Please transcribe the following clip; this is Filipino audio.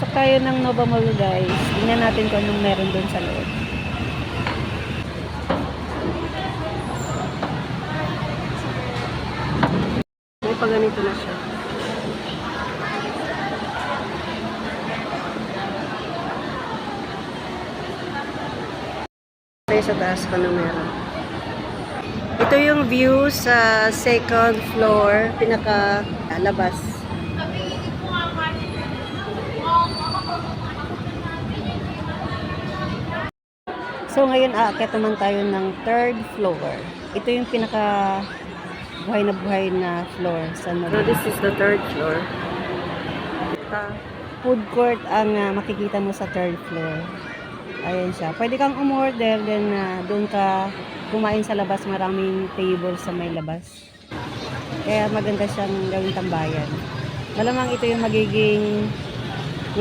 Pasok tayo ng Nova Mall, guys. Tingnan natin kung anong meron doon sa loob. May paganito na siya. Tayo sa taas pa na meron. Ito yung view sa second floor, pinaka labas. So, ngayon aakyat naman tayo ng third floor. Ito yung pinaka buhay na floor sa So Nova. this is the third floor. Food court ang makikita mo sa third floor. Ayan siya. Pwede kang umorder, then doon ka kumain sa labas. Maraming table sa may labas. Kaya maganda siyang gawing tambayan. Malamang ito yung magiging